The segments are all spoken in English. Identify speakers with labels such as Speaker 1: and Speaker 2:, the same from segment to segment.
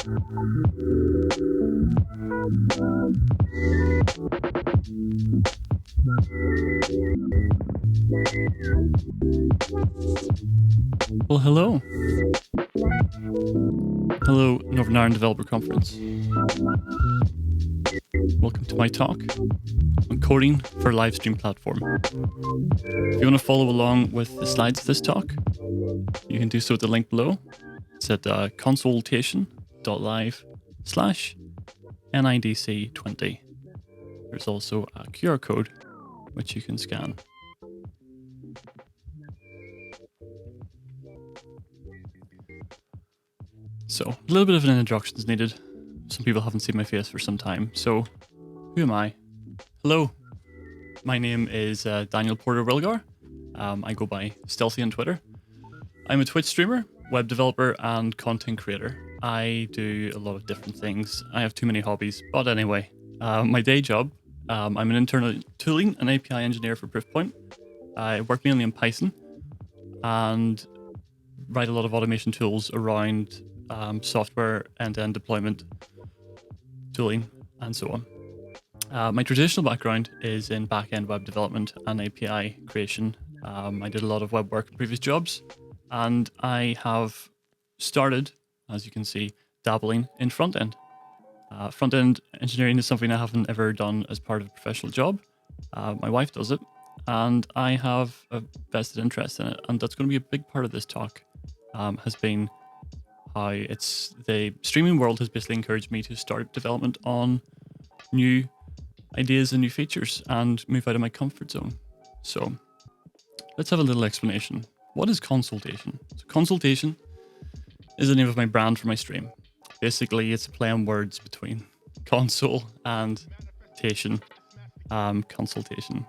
Speaker 1: Well, hello. Hello, Northern Ireland Developer Conference. Welcome to my talk on coding for a live stream platform. If you want to follow along with the slides of this talk, you can do so at the link below. It's at consoletation.live/NIDC20. There's also a QR code which you can scan. So, a little bit of an introduction is needed. Some people haven't seen my face for some time. So, who am I? Hello, my name is Daniel Porter Wilgar. I go by Stealthy on Twitter. I'm a Twitch streamer, web developer, and content creator. I do a lot of different things. I have too many hobbies. But anyway, my day job, I'm an internal tooling and API engineer for Proofpoint. I work mainly in Python and write a lot of automation tools around software end-to-end deployment, tooling, and so on. My traditional background is in back-end web development and API creation. I did a lot of web work in previous jobs, and I have started, as you can see, dabbling in front-end. Front-end engineering is something I haven't ever done as part of a professional job. My wife does it, and I have a vested interest in it, and that's going to be a big part of this talk. Has been how the streaming world has basically encouraged me to start development on new ideas and new features and move out of my comfort zone. So let's have a little explanation. What is Consoletation? So Consoletation is the name of my brand for my stream. Basically, it's a play on words between console and tation, consultation,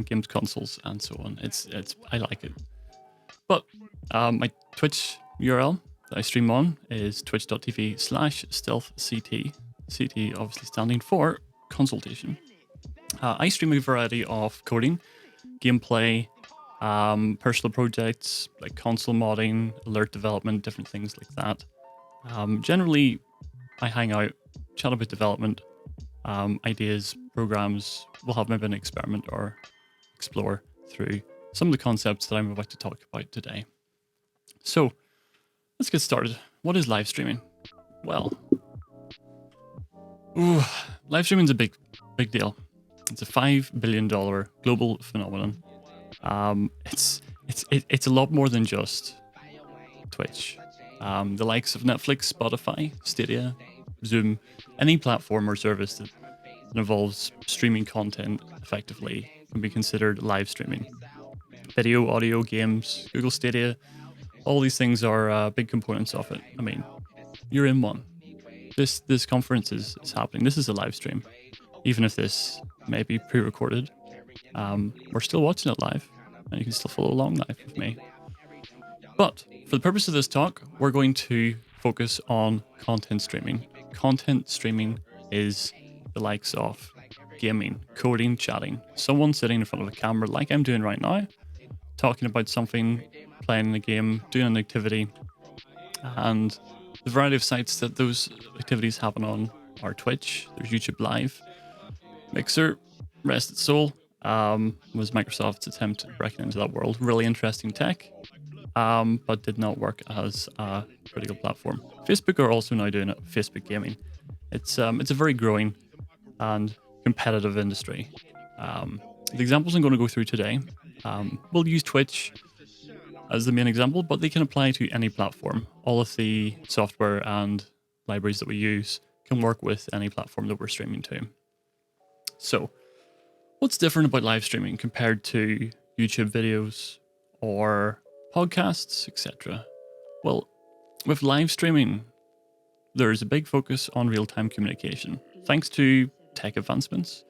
Speaker 1: games consoles, and so on. I like it. But my Twitch URL that I stream on is twitch.tv/stealthct. CT obviously standing for Consoletation. I stream a variety of coding, gameplay, personal projects like console modding, alert development, different things like that. Generally, I hang out, chat about development, ideas, programs. We'll have maybe an experiment or explore through some of the concepts that I'm about to talk about today. So, let's get started. What is live streaming? Well, live streaming is a big deal. It's a $5 billion global phenomenon. It's a lot more than just Twitch. The likes of Netflix, Spotify, Stadia, Zoom, any platform or service that involves streaming content effectively can be considered live streaming. Video, audio, games, Google Stadia, all these things are big components of it. I mean, you're in one. This conference is happening. This is a live stream. Even if this may be pre-recorded, we're still watching it live, and you can still follow along live with me. But for the purpose of this talk, we're going to focus on content streaming. Content streaming is the likes of gaming, coding, chatting. Someone sitting in front of a camera like I'm doing right now, talking about something, playing a game, doing an activity, and the variety of sites that those activities happen on are Twitch, there's YouTube Live, Mixer, rest its soul, was Microsoft's attempt at breaking into that world. Really interesting tech, but did not work as a critical platform. Facebook are also now doing it, Facebook gaming. It's a very growing and competitive industry. The examples I'm going to go through today, we'll use Twitch as the main example, but they can apply to any platform. All of the software and libraries that we use can work with any platform that we're streaming to. So, what's different about live streaming compared to YouTube videos or podcasts, etc.? Well, with live streaming, there's a big focus on real-time communication. Thanks to tech advancements,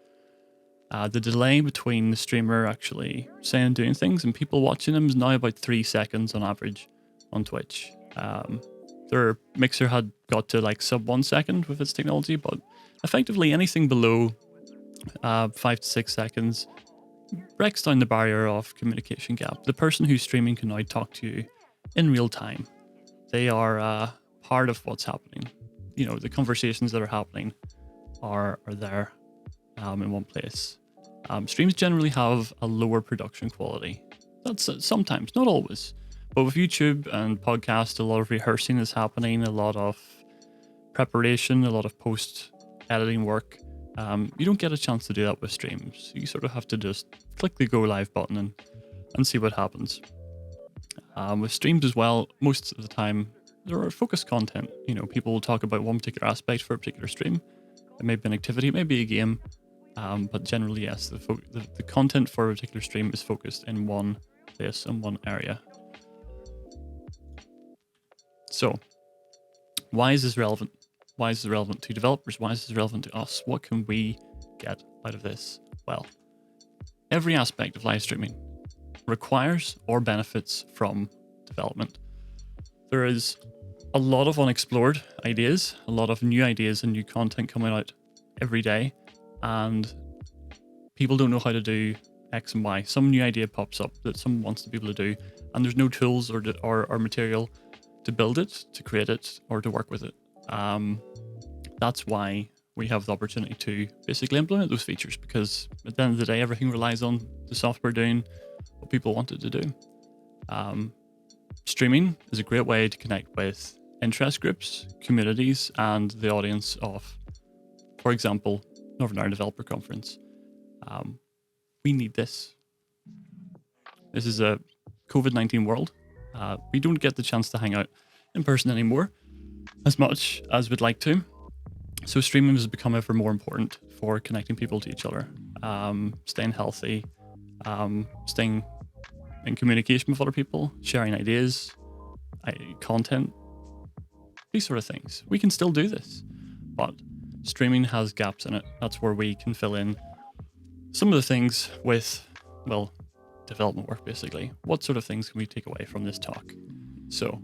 Speaker 1: the delay between the streamer actually saying and doing things and people watching them is now about 3 seconds on average on Twitch. Their Mixer had got to like sub 1 second with its technology, but effectively anything below 5 to 6 seconds breaks down the barrier of communication gap. The person who's streaming can now talk to you in real time. They are part of what's happening. the conversations that are happening are there in one place. Streams generally have a lower production quality. That's sometimes, not always. But with YouTube and podcast, a lot of rehearsing is happening, a lot of preparation, a lot of post-editing work. You don't get a chance to do that with streams. You sort of have to just click the go live button and see what happens. With streams as well, most of the time, there are focused content. People will talk about one particular aspect for a particular stream. It may be an activity, it may be a game, but generally, yes, the content for a particular stream is focused in one place, in one area. So, why is this relevant? Why is this relevant to developers? Why is this relevant to us? What can we get out of this? Well, every aspect of live streaming requires or benefits from development. There is a lot of unexplored ideas, a lot of new ideas and new content coming out every day, and people don't know how to do X and Y. Some new idea pops up that someone wants to be able to do, and there's no tools or material to build it, to create it, or to work with it. That's why we have the opportunity to basically implement those features, because at the end of the day, everything relies on the software doing what people want it to do. Streaming is a great way to connect with interest groups, communities, and the audience of, for example, Northern Ireland Developer Conference. We need this. This is a COVID-19 world. We don't get the chance to hang out in person anymore as much as we'd like to. So streaming has become ever more important for connecting people to each other, staying healthy, staying in communication with other people, sharing ideas, content, these sort of things. We can still do this, but streaming has gaps in it. That's where we can fill in some of the things with, well, development work, basically. What sort of things can we take away from this talk? So,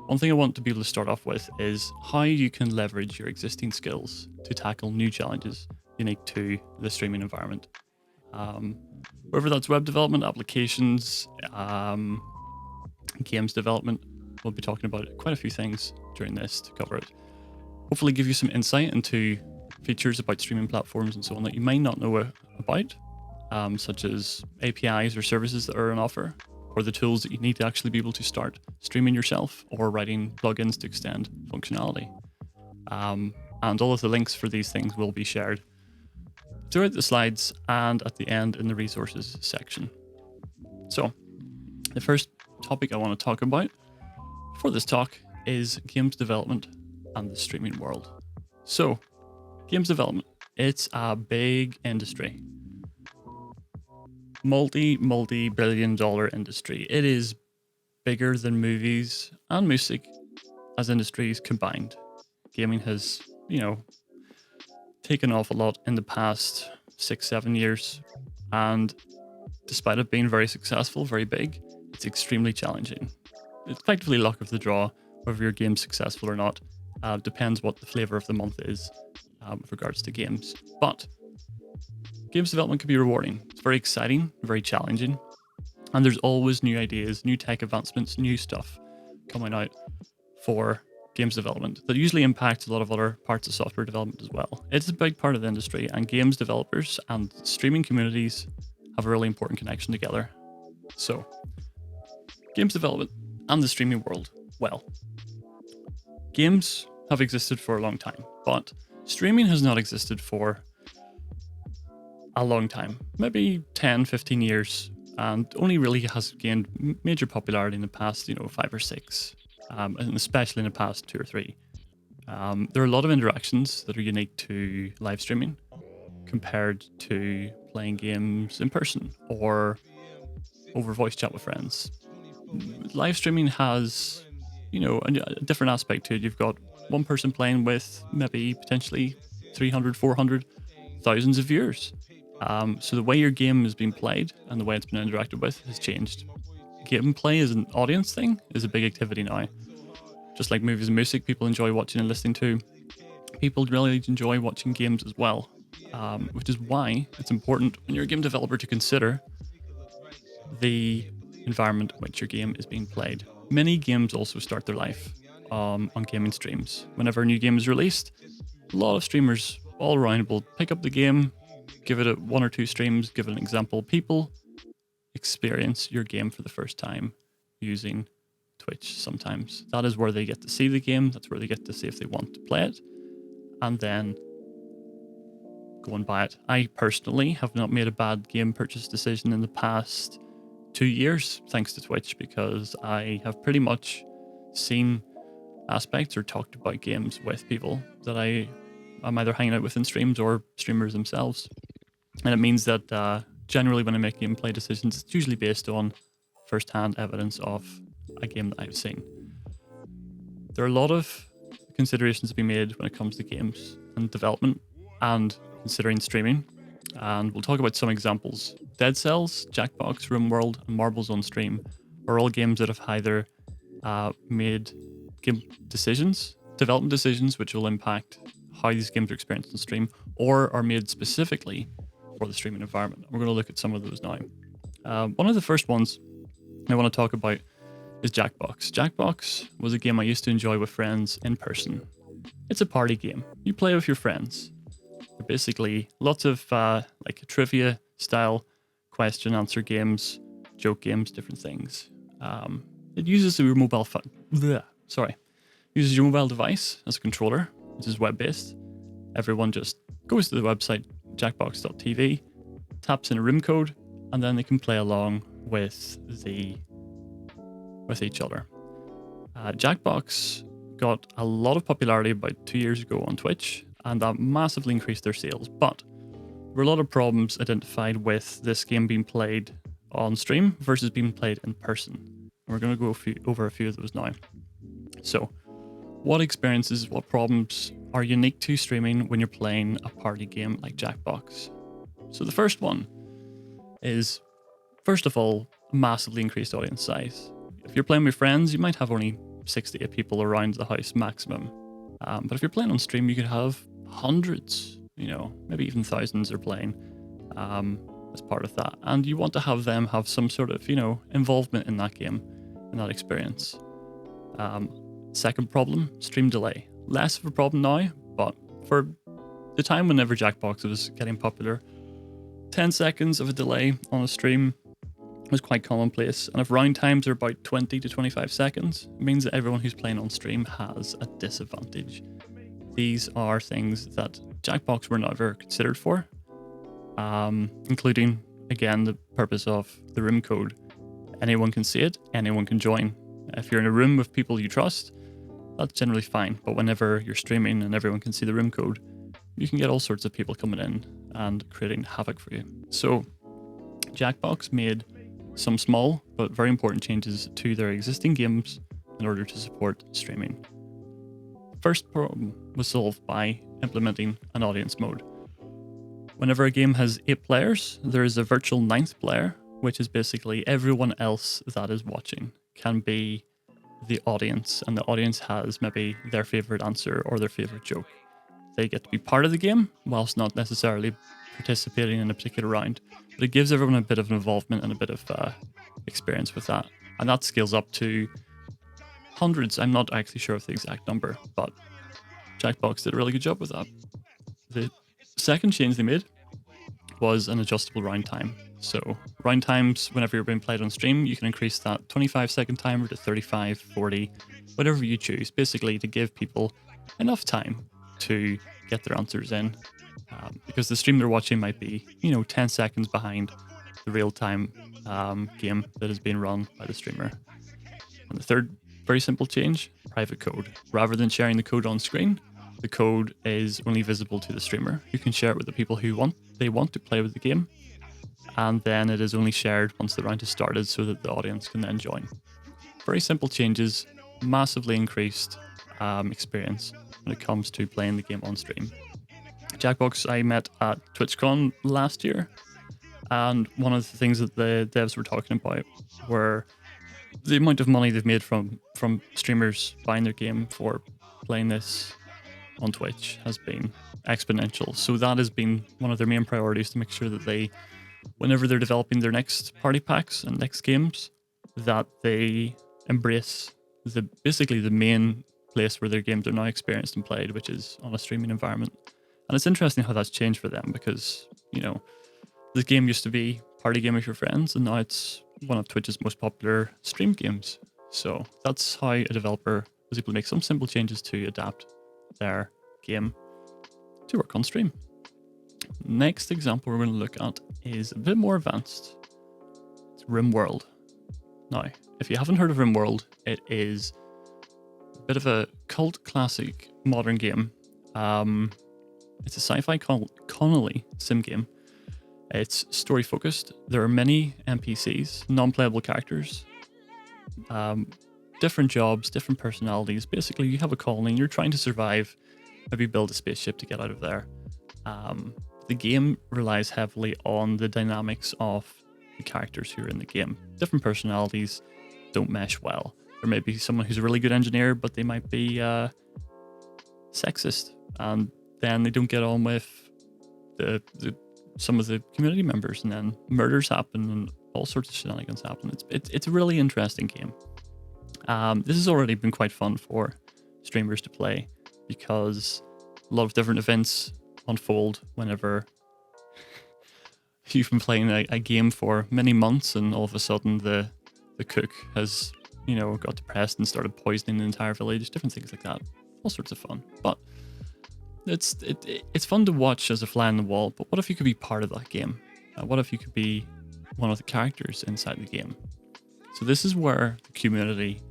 Speaker 1: one thing I want to be able to start off with is how you can leverage your existing skills to tackle new challenges unique to the streaming environment. Whether that's web development, applications, games development, we'll be talking about quite a few things during this to cover it. Hopefully give you some insight into features about streaming platforms and so on that you might not know about, such as APIs or services that are on offer, or the tools that you need to actually be able to start streaming yourself or writing plugins to extend functionality. And all of the links for these things will be shared throughout the slides and at the end in the resources section. So, the first topic I want to talk about for this talk is games development and the streaming world. So, games development, it's a big industry. Multi-billion dollar industry. It is bigger than movies and music as industries combined. Gaming has, taken off a lot in the past 6-7 years, and despite it being very successful, very big, it's extremely challenging. It's effectively luck of the draw whether your game's successful or not. Depends what the flavor of the month is with regards to games. But games development can be rewarding. It's very exciting, very challenging, and there's always new ideas, new tech advancements, new stuff coming out for games development that usually impacts a lot of other parts of software development as well. It's a big part of the industry, and games developers and streaming communities have a really important connection together. So, games development and the streaming world. Well, games have existed for a long time, but streaming has not existed for a long time, maybe 10, 15 years, and only really has gained major popularity in the past, 5 or 6, and especially in the past 2 or 3. There are a lot of interactions that are unique to live streaming compared to playing games in person or over voice chat with friends. Live streaming has, a different aspect to it. You've got one person playing with maybe potentially 300, 400, thousands of viewers. So the way your game is being played and the way it's been interacted with has changed. Gameplay as an audience thing is a big activity now. Just like movies and music, people enjoy watching and listening to. People really enjoy watching games as well, which is why it's important when you're a game developer to consider the environment in which your game is being played. Many games also start their life on gaming streams. Whenever a new game is released, a lot of streamers all around will pick up the game, give it 1 or 2 streams, give it an example. People experience your game for the first time using Twitch sometimes. That is where they get to see the game. That's where they get to see if they want to play it. And then go and buy it. I personally have not made a bad game purchase decision in the past 2 years thanks to Twitch, because I have pretty much seen aspects or talked about games with people that I'm either hanging out with in streams or streamers themselves. And it means that generally when I make gameplay decisions, it's usually based on first-hand evidence of a game that I've seen. There are a lot of considerations to be made when it comes to games and development and considering streaming. And we'll talk about some examples. Dead Cells, Jackbox, RimWorld, and Marbles on Stream are all games that have either made game decisions, development decisions, which will impact how these games are experienced on stream, or are made specifically for the streaming environment. We're going to look at some of those now. One of the first ones I want to talk about is Jackbox. Jackbox was a game I used to enjoy with friends in person. It's a party game. You play with your friends. They're basically lots of like trivia style question answer games, joke games, different things. It uses your mobile uses your mobile device as a controller, which is web-based. Everyone just goes to the website jackbox.tv, taps in a room code, and then they can play along with each other. Jackbox got a lot of popularity about 2 years ago on Twitch, and that massively increased their sales. But there were a lot of problems identified with this game being played on stream versus being played in person. And we're going to go over a few of those now. So, what experiences, what problems are unique to streaming when you're playing a party game like Jackbox? So the first one is, first of all, a massively increased audience size. If you're playing with friends, you might have only 6 to 8 people around the house maximum. But if you're playing on stream, you could have hundreds, maybe even thousands are playing as part of that. And you want to have them have some sort of, involvement in that game, in that experience. Second problem, stream delay. Less of a problem now, but for the time whenever Jackbox was getting popular, 10 seconds of a delay on a stream was quite commonplace. And if round times are about 20 to 25 seconds, it means that everyone who's playing on stream has a disadvantage. These are things that Jackbox were never considered for, including, again, the purpose of the room code. Anyone can see it, anyone can join. If you're in a room with people you trust, that's generally fine. But whenever you're streaming and everyone can see the room code, you can get all sorts of people coming in and creating havoc for you. So Jackbox made some small but very important changes to their existing games in order to support streaming. First problem was solved by implementing an audience mode. Whenever a game has 8 players, there is a virtual 9th player, which is basically everyone else that is watching can be the audience, and the audience has maybe their favorite answer or their favorite joke. They get to be part of the game whilst not necessarily participating in a particular round, but it gives everyone a bit of involvement and a bit of experience with that. And that scales up to hundreds. I'm not actually sure of the exact number, but Jackbox did a really good job with that. The second change they made was an adjustable round time. So round times, whenever you're being played on stream, you can increase that 25-second timer to 35, 40, whatever you choose, basically to give people enough time to get their answers in. Because the stream they're watching might be, 10 seconds behind the real-time game that is being run by the streamer. And the third very simple change, private code. Rather than sharing the code on screen, the code is only visible to the streamer. You can share it with the people who want to play with the game, and then it is only shared once the round has started so that the audience can then join. Very simple changes, massively increased experience when it comes to playing the game on stream. Jackbox I met at TwitchCon last year, and one of the things that the devs were talking about were the amount of money they've made from streamers buying their game for playing this on Twitch has been exponential. So that has been one of their main priorities, to make sure that they, whenever they're developing their next party packs and next games, that they embrace basically the main place where their games are now experienced and played, which is on a streaming environment. And it's interesting how that's changed for them because, you know, this game used to be party game with your friends, and now it's one of Twitch's most popular stream games. So that's how a developer was able to make some simple changes to adapt their game to work on stream. Next example we're going to look at is a bit more advanced. It's RimWorld. Now, if you haven't heard of RimWorld, it is a bit of a cult classic modern game. It's a sci-fi Connolly sim game. It's story focused. There are many NPCs, non-playable characters, different jobs, different personalities. Basically, you have a colony and you're trying to survive, maybe build a spaceship to get out of there. The game relies heavily on the dynamics of the characters who are in the game. Different personalities don't mesh well. There may be someone who's a really good engineer, but they might be sexist, and then they don't get on with some of the community members, and then murders happen and all sorts of shenanigans happen. It's a really interesting game. This has already been quite fun for streamers to play because a lot of different events unfold whenever you've been playing a game for many months and all of a sudden the cook has, you know, got depressed and started poisoning the entire village, different things like that. All sorts of fun. But it's fun to watch as a fly on the wall, but what if you could be part of that game? What if you could be one of the characters inside the game? So this is where the community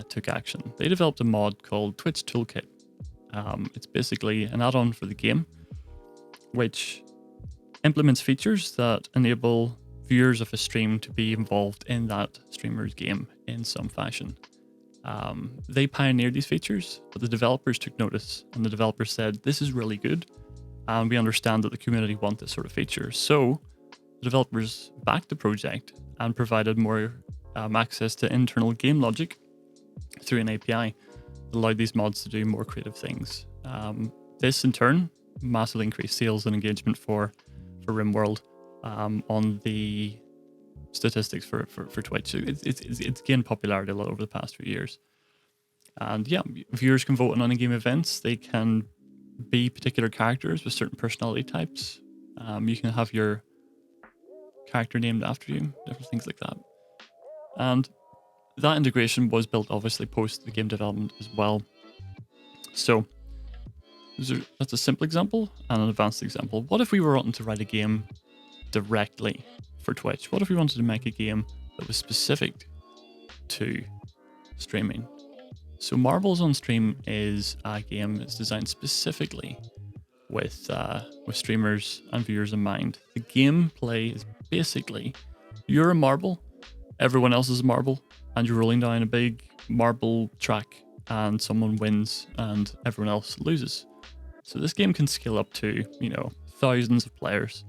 Speaker 1: took action. They developed a mod called Twitch Toolkit. It's basically an add-on for the game, which implements features that enable viewers of a stream to be involved in that streamer's game in some fashion. They pioneered these features, but the developers took notice, and the developers said, this is really good, and we understand that the community want this sort of feature. So the developers backed the project and provided more access to internal game logic through an API that allowed these mods to do more creative things. This in turn massively increased sales and engagement for RimWorld on the statistics for Twitch. It's gained popularity a lot over the past few years. And yeah, viewers can vote on in-game events. They can be particular characters with certain personality types. You can have your character named after you, different things like that. And that integration was built obviously post the game development as well. So that's a simple example and an advanced example. What if we were wanting to write a game directly for Twitch? What if we wanted to make a game that was specific to streaming? So Marbles on Stream is a game that's designed specifically with streamers and viewers in mind. The gameplay is basically you're a marble, everyone else is a marble, and you're rolling down a big marble track, and someone wins and everyone else loses. So this game can scale up to, you know, thousands of players.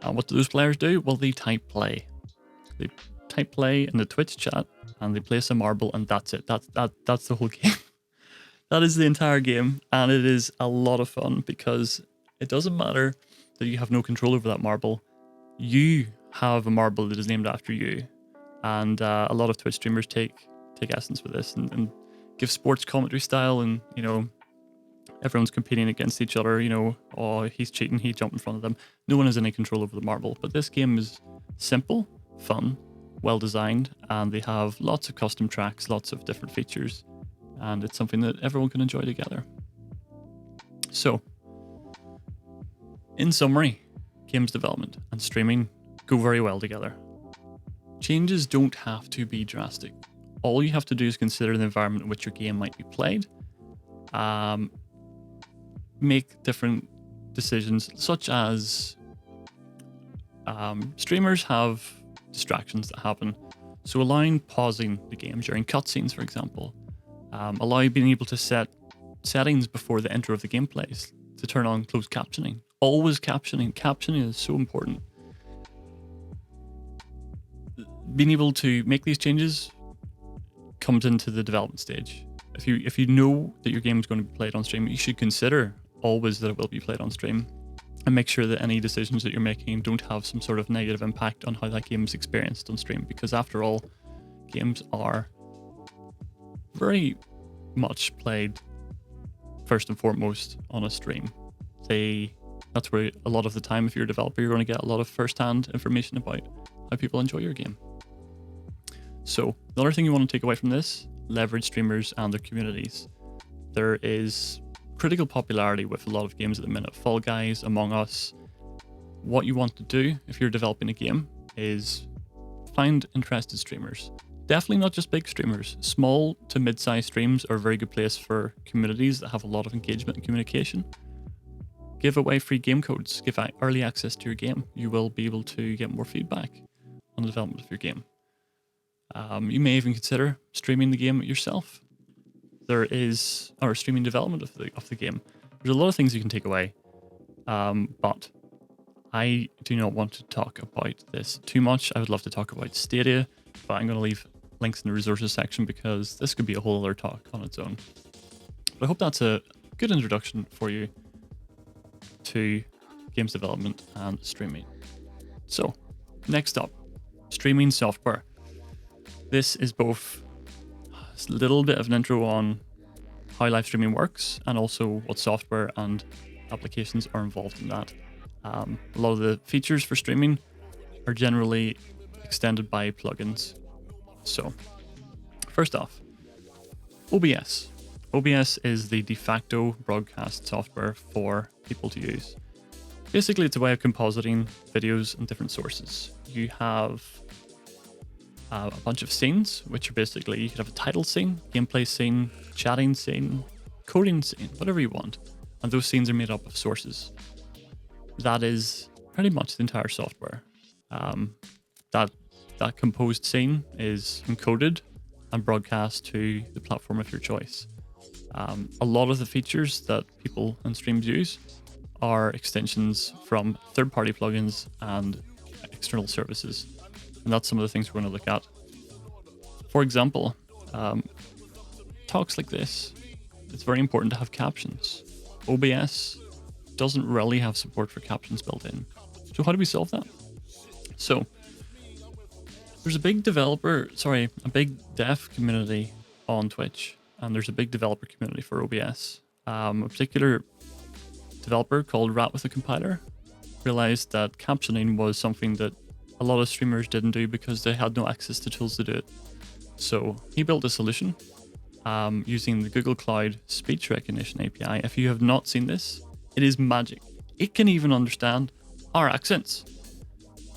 Speaker 1: And what do those players do? Well, they type play. They type play in the Twitch chat and they place a marble, and that's it. That's the whole game. That is the entire game, and it is a lot of fun because it doesn't matter that you have no control over that marble. You have a marble that is named after you, and a lot of Twitch streamers take essence with this and give sports commentary style, and you know, everyone's competing against each other. You know, oh, he's cheating, he jumped in front of them. No one has any control over the marble. But this game is simple, fun, well designed, and they have lots of custom tracks, lots of different features, and it's something that everyone can enjoy together. So, in summary, games development and streaming go very well together. Changes don't have to be drastic. All you have to do is consider the environment in which your game might be played, make different decisions, such as streamers have distractions that happen. So allowing pausing the game during cutscenes, for example, allow being able to set settings before the intro of the gameplays to turn on closed captioning. Always captioning. Captioning is so important. Being able to make these changes comes into the development stage. If you know that your game is going to be played on stream, you should consider always that it will be played on stream, and make sure that any decisions that you're making don't have some sort of negative impact on how that game is experienced on stream, because after all, games are very much played first and foremost on a stream. That's where a lot of the time, if you're a developer, you're going to get a lot of first-hand information about how people enjoy your game. So the other thing you want to take away from this, leverage streamers and their communities. There is critical popularity with a lot of games at the minute. Fall Guys, Among Us. What you want to do if you're developing a game is find interested streamers. Definitely not just big streamers. Small to mid-sized streams are a very good place for communities that have a lot of engagement and communication. Give away free game codes. Give early access to your game. You will be able to get more feedback on the development of your game. You may even consider streaming the game yourself. Or streaming development of the game. There's a lot of things you can take away, but I do not want to talk about this too much. I would love to talk about Stadia, but I'm going to leave links in the resources section because this could be a whole other talk on its own. But I hope that's a good introduction for you to games development and streaming. So, next up, streaming software. This is both a little bit of an intro on how live streaming works and also what software and applications are involved in that. A lot of the features for streaming are generally extended by plugins. So, first off, OBS. OBS is the de facto broadcast software for people to use. Basically, it's a way of compositing videos and different sources. You have a bunch of scenes, which are basically, you could have a title scene, gameplay scene, chatting scene, coding scene, whatever you want. And those scenes are made up of sources. That is pretty much the entire software. That composed scene is encoded and broadcast to the platform of your choice. A lot of the features that people on streams use are extensions from third-party plugins and external services. And that's some of the things we're going to look at. For example, talks like this, it's very important to have captions. OBS doesn't really have support for captions built in. So how do we solve that? So there's a big dev community on Twitch, and there's a big developer community for OBS. A particular developer called Rat with a Compiler realized that captioning was something that a lot of streamers didn't do because they had no access to tools to do it. So he built a solution using the Google Cloud Speech Recognition API. If you have not seen this, it is magic. It can even understand our accents.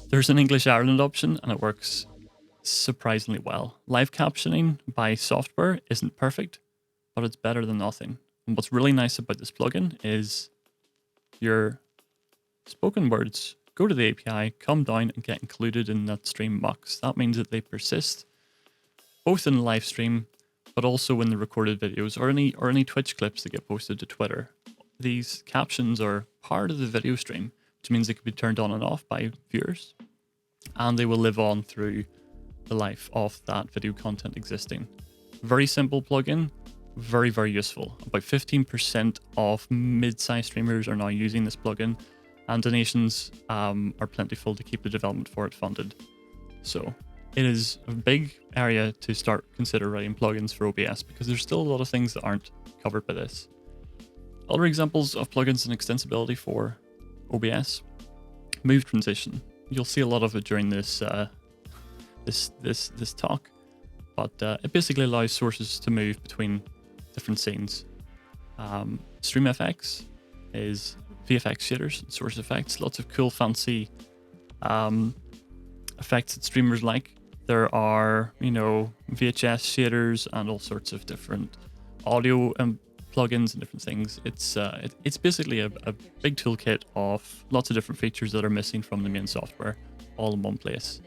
Speaker 1: There's an English Ireland option and it works surprisingly well. Live captioning by software isn't perfect, but it's better than nothing. And what's really nice about this plugin is your spoken words go to the API, come down and get included in that stream mux. That means that they persist both in the live stream, but also in the recorded videos or any Twitch clips that get posted to Twitter. These captions are part of the video stream, which means they can be turned on and off by viewers, and they will live on through the life of that video content existing. Very simple plugin, very, very useful. About 15% of mid-sized streamers are now using this plugin, and donations are plentiful to keep the development for it funded. So it is a big area to start consider writing plugins for OBS because there's still a lot of things that aren't covered by this. Other examples of plugins and extensibility for OBS, move transition. You'll see a lot of it during this this talk, but it basically allows sources to move between different scenes. StreamFX is VFX shaders and source effects. Lots of cool, fancy effects that streamers like. There are, VHS shaders and all sorts of different audio plugins and different things. It's basically a big toolkit of lots of different features that are missing from the main software, all in one place.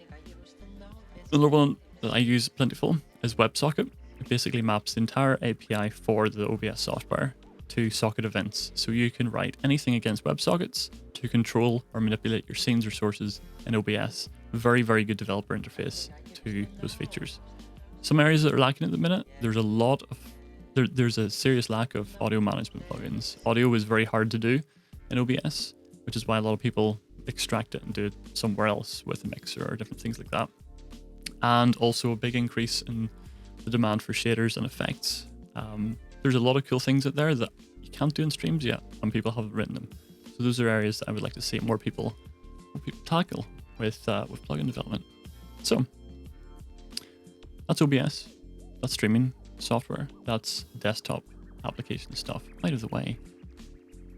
Speaker 1: Another one that I use plentiful is WebSocket. It basically maps the entire API for the OBS software to socket events. So you can write anything against WebSockets to control or manipulate your scenes or sources in OBS. Very, very good developer interface to those features. Some areas that are lacking at the minute, there's a serious lack of audio management plugins. Audio is very hard to do in OBS, which is why a lot of people extract it and do it somewhere else with a mixer or different things like that. And also a big increase in the demand for shaders and effects. There's a lot of cool things out there that you can't do in streams yet, and people haven't written them. So those are areas that I would like to see more people tackle with plugin development. So that's OBS, that's streaming software, that's desktop application stuff out of the way.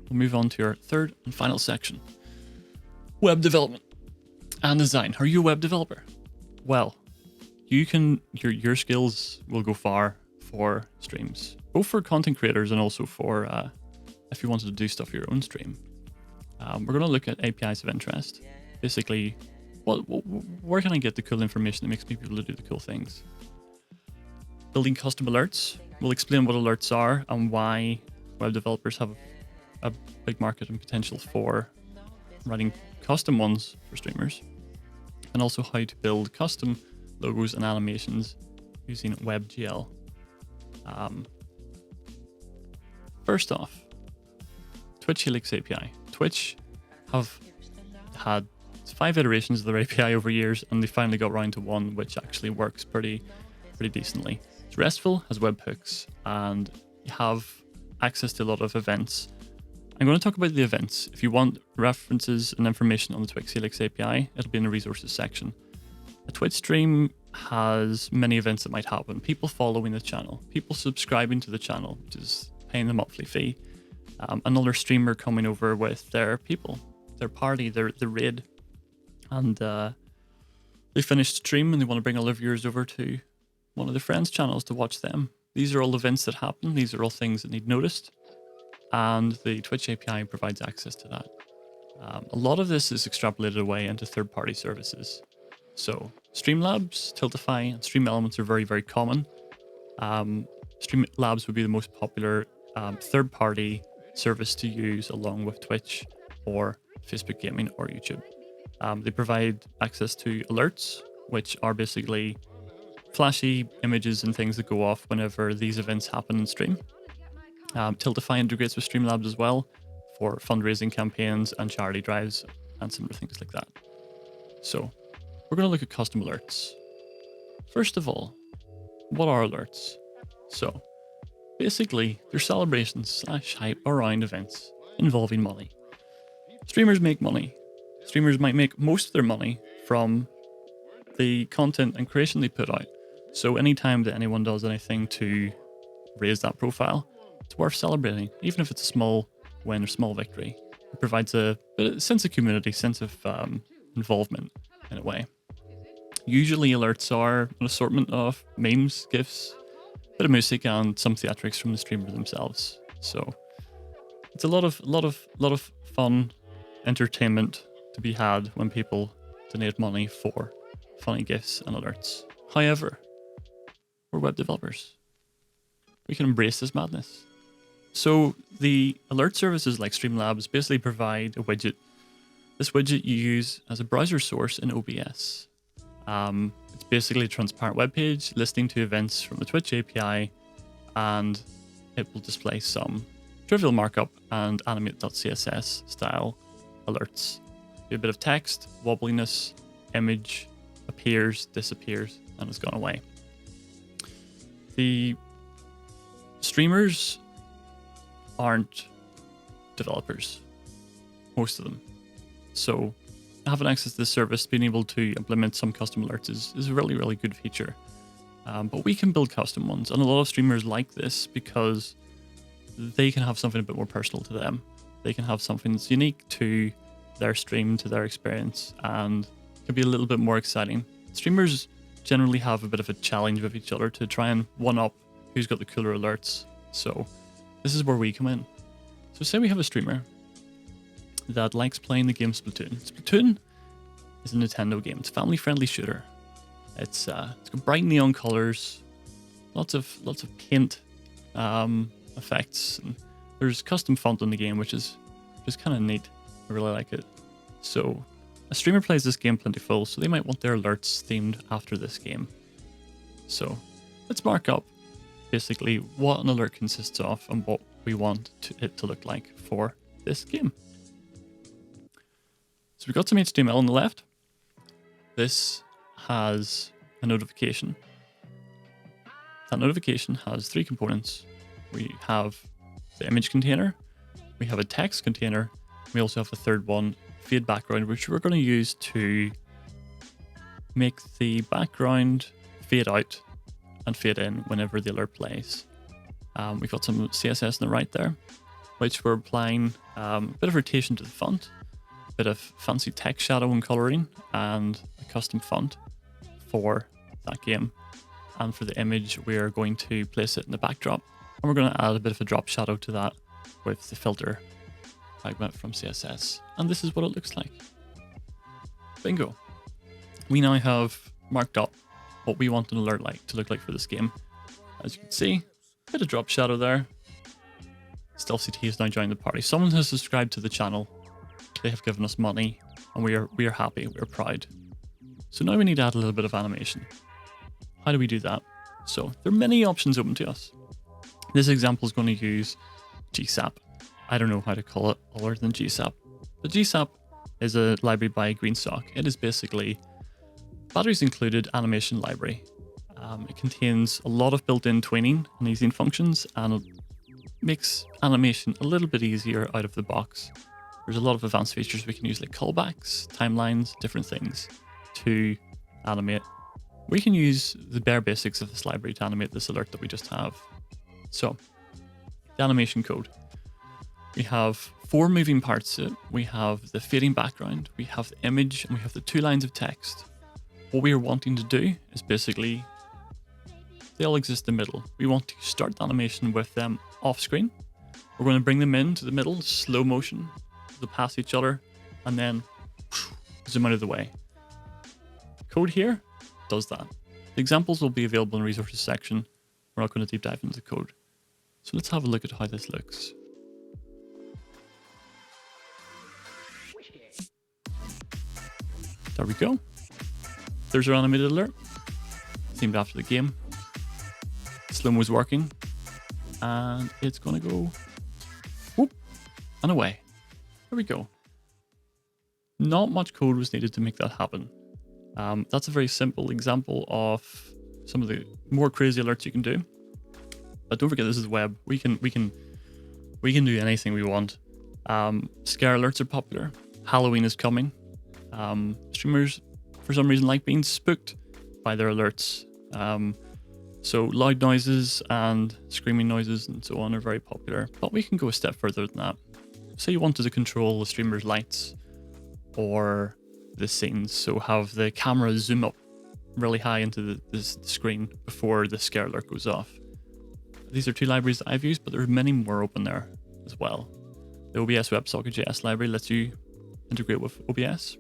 Speaker 1: We'll move on to our third and final section: web development and design. Are you a web developer? Well, you can your skills will go far for streams, both for content creators and also for if you wanted to do stuff for your own stream. We're going to look at APIs of interest. Basically, where can I get the cool information that makes me able to do the cool things? Building custom alerts. We'll explain what alerts are and why web developers have a big market and potential for writing custom ones for streamers, and also how to build custom logos and animations using WebGL. First off, Twitch Helix API. Twitch have had 5 iterations of their API over years, and they finally got around to one which actually works pretty decently. It's RESTful, has webhooks, and you have access to a lot of events. I'm going to talk about the events. If you want references and information on the Twitch Helix API, it'll be in the resources section. A Twitch stream has many events that might happen. People following the channel, people subscribing to the channel, which is paying the monthly fee. Another streamer coming over with their people, their party, their raid, and they finished stream and they want to bring all their viewers over to one of their friends' channels to watch them. These are all events that happen. These are all things that need noticed, and the Twitch API provides access to that. A lot of this is extrapolated away into third-party services. So Streamlabs, Tiltify, and Stream Elements are very, very common. Streamlabs would be the most popular third-party service to use along with Twitch or Facebook Gaming or YouTube. They provide access to alerts, which are basically flashy images and things that go off whenever these events happen in stream. Tiltify integrates with Streamlabs as well for fundraising campaigns and charity drives and similar things like that. So we're going to look at custom alerts. First of all, what are alerts? So basically, they're celebrations / hype around events involving money. Streamers make money. Streamers might make most of their money from the content and creation they put out. So anytime that anyone does anything to raise that profile, it's worth celebrating, even if it's a small win or small victory. It provides a sense of community, sense of involvement in a way. Usually alerts are an assortment of memes, GIFs, bit of music, and some theatrics from the streamer themselves. So it's a lot of fun entertainment to be had when people donate money for funny GIFs and alerts. However, we're web developers. We can embrace this madness. So the alert services like Streamlabs basically provide a widget. This widget you use as a browser source in OBS. It's basically a transparent web page listening to events from the Twitch API, and it will display some trivial markup and animate.css style alerts. A bit of text, wobbliness, image appears, disappears, and it's gone away. The streamers aren't developers, most of them. So having access to this service, being able to implement some custom alerts is a really, really good feature. But we can build custom ones, and a lot of streamers like this because they can have something a bit more personal to them. They can have something that's unique to their stream, to their experience, and can be a little bit more exciting. Streamers generally have a bit of a challenge with each other to try and one-up who's got the cooler alerts. So this is where we come in. So say we have a streamer that likes playing the game Splatoon. Splatoon is a Nintendo game. It's a family-friendly shooter. It's got bright neon colors, lots of paint effects, and there's custom font in the game, which is kind of neat. I really like it. So a streamer plays this game plentiful, so they might want their alerts themed after this game. So let's mark up basically what an alert consists of and what we want it to look like for this game. So we've got some HTML on the left. This has a notification. that notification has three components. We have the image container, we have a text container, we also have a third one, fade background, which we're going to use to make the background fade out and fade in whenever the alert plays. We've got some CSS on the right there, which we're applying a bit of rotation to the font, a bit of fancy text shadow and coloring, and a custom font for that game. And for the image, we're going to place it in the backdrop, and we're going to add a bit of a drop shadow to that with the filter fragment from CSS. And this is what it looks like. Bingo. We now have marked up what we want an alert to look like for this game. As you can see, a bit of drop shadow there. Stealth CT has now joined the party. Someone has subscribed to the channel. They have given us money, and we are happy. We're proud. So now we need to add a little bit of animation. How do we do that? So there are many options open to us. This example is going to use GSAP. I don't know how to call it other than GSAP. But GSAP is a library by Greenstock. It is basically batteries included animation library. It contains a lot of built-in tweening and easing functions, and it makes animation a little bit easier out of the box. There's a lot of advanced features we can use, like callbacks, timelines, different things to animate. We can use the bare basics of this library to animate this alert that we just have. So, the animation code. We have 4 moving parts to it. We have the fading background, we have the image, and we have the 2 lines of text. What we are wanting to do is basically, they all exist in the middle. We want to start the animation with them off screen. We're going to bring them into the middle, slow motion, they'll pass each other, and then zoom out of the way. Code here does that. The examples will be available in the resources section. We're not going to deep dive into the code. So let's have a look at how this looks. There we go. There's our animated alert. Themed after the game. Slow-mo's working. And it's going to go whoop and away. There we go. Not much code was needed to make that happen. That's a very simple example of some of the more crazy alerts you can do. But don't forget, this is web. We can do anything we want. Scare alerts are popular. Halloween is coming. Streamers, for some reason, like being spooked by their alerts. So loud noises and screaming noises and so on are very popular. But we can go a step further than that. Say you wanted to control the streamer's lights or the scenes, so have the camera zoom up really high into the screen before the scare alert goes off. These are 2 libraries that I've used, but there are many more open there as well. The OBS WebSocket.js library lets you integrate with OBS.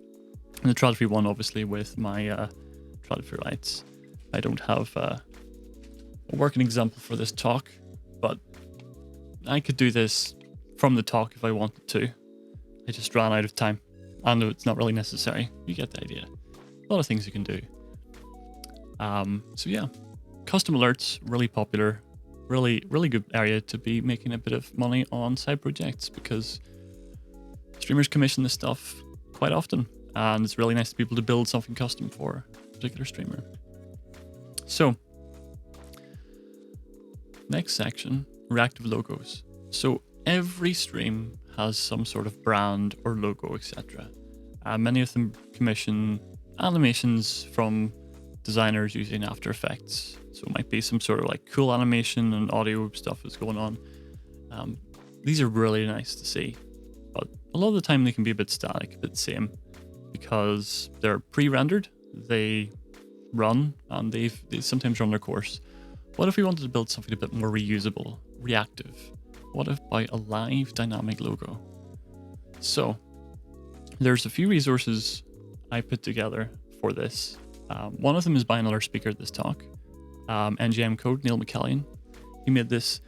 Speaker 1: And the Tradfree one, obviously, with my Tradfree lights. I don't have a working example for this talk, but I could do this from the talk if I wanted to. I just ran out of time. I know it's not really necessary. You get the idea. A lot of things you can do. So yeah, custom alerts, really popular. Really good area to be making a bit of money on side projects, because streamers commission this stuff quite often, and it's really nice to be able to build something custom for a particular streamer. So, next section, reactive logos. So every stream has some sort of brand or logo, etc. Many of them commission animations from designers using After Effects. So it might be some sort of like cool animation and audio stuff that's going on. These are really nice to see, but a lot of the time they can be a bit static, a bit same, because they're pre-rendered, they run, and they sometimes run their course. What if we wanted to build something a bit more reusable, reactive? What if by a live dynamic logo? So there's a few resources I put together for this. One of them is by another speaker at this talk, NGM Code, Neil McCallion. He made this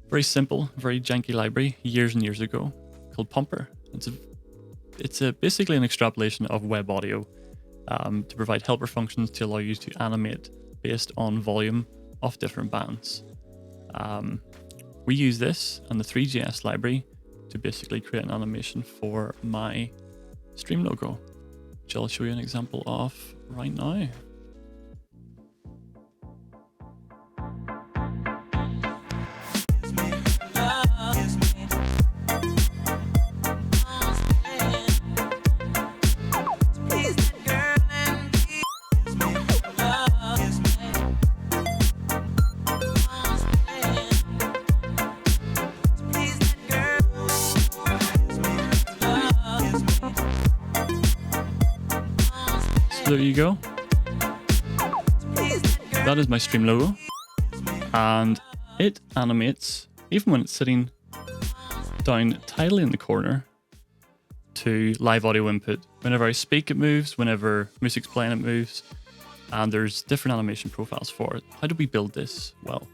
Speaker 1: very simple, very janky library years and years ago called Pumper. It's basically an extrapolation of web audio to provide helper functions to allow you to animate based on volume of different bands. We use this and the three.js library to basically create an animation for my stream logo, which I'll show you an example of right now. there you go. That is my stream logo. And it animates, even when it's sitting down tidily in the corner, to live audio input. Whenever I speak, it moves. Whenever music's playing, it moves. And there's different animation profiles for it. How did we build this? Well,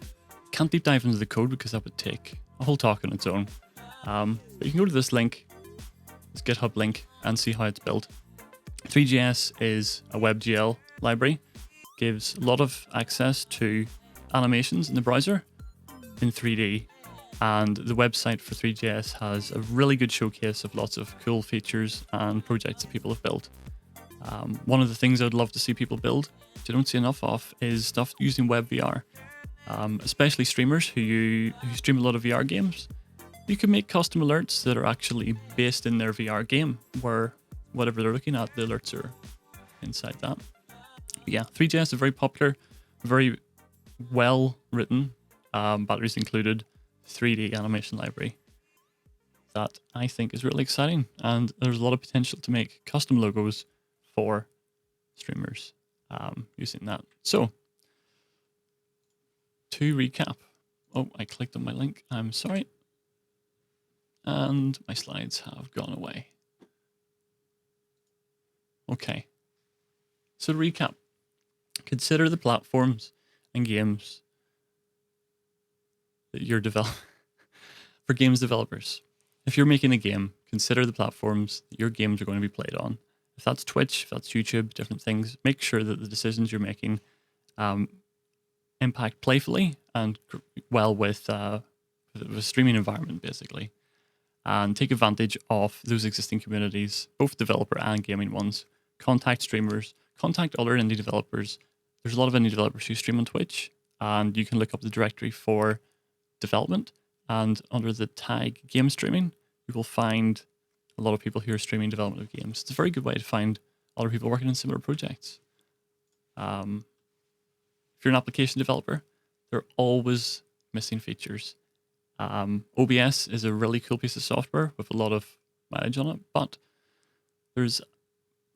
Speaker 1: can't deep dive into the code because that would take a whole talk on its own. But you can go to this link, this GitHub link, and see how it's built. three.js is a WebGL library. Gives a lot of access to animations in the browser in 3D. And the website for three.js has a really good showcase of lots of cool features and projects that people have built. One of the things I'd love to see people build, which I don't see enough of, is stuff using web VR. Especially streamers who stream a lot of VR games. You can make custom alerts that are actually based in their VR game, where whatever they're looking at, the alerts are inside that. But yeah, three.js is very popular, very well written, batteries included, 3D animation library that I think is really exciting, and there's a lot of potential to make custom logos for streamers using that. So, to recap, oh, I clicked on my link, I'm sorry, and my slides have gone away. Okay, so to recap, consider the platforms and games that you're developing for games developers. If you're making a game, consider the platforms that your games are going to be played on. If that's Twitch, if that's YouTube, different things, make sure that the decisions you're making impact playfully and well with a streaming environment, basically. And take advantage of those existing communities, both developer and gaming ones. Contact streamers, contact other indie developers. There's a lot of indie developers who stream on Twitch, and you can look up the directory for development, and under the tag game streaming, you will find a lot of people who are streaming development of games. It's a very good way to find other people working on similar projects. If you're an application developer, there are always missing features. OBS is a really cool piece of software with a lot of mileage on it, but there's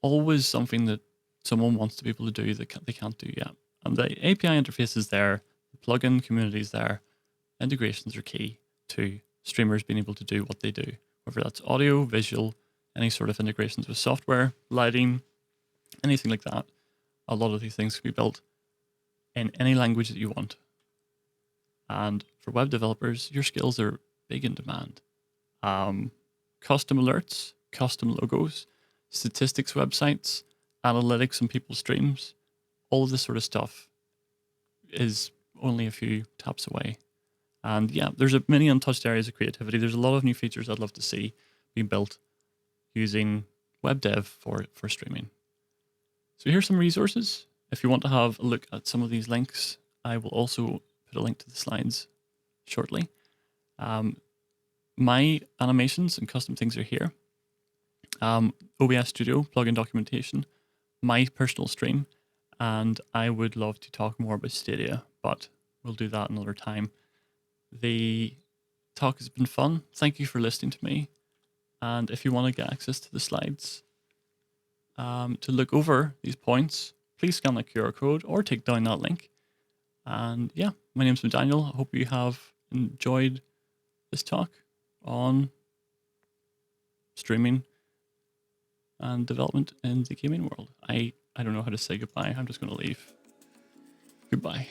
Speaker 1: always something that someone wants to be able to do that they can't do yet. And the API interface is there, the plugin community is there, integrations are key to streamers being able to do what they do, whether that's audio, visual, any sort of integrations with software, lighting, anything like that. A lot of these things can be built in any language that you want. And for web developers, your skills are big in demand. Custom alerts, custom logos, statistics websites, analytics on people's streams, all of this sort of stuff is only a few taps away. And yeah, there's many untouched areas of creativity. There's a lot of new features I'd love to see being built using web dev for streaming. So here's some resources. If you want to have a look at some of these links, I will also put a link to the slides shortly. My animations and custom things are here. OBS Studio, plugin documentation, my personal stream, and I would love to talk more about Stadia, but we'll do that another time. The talk has been fun. Thank you for listening to me. And if you want to get access to the slides, to look over these points, please scan that QR code or take down that link. And yeah, my name's Daniel. I hope you have enjoyed this talk on streaming and development in the gaming world. I don't know how to say goodbye. I'm just going to leave. Goodbye.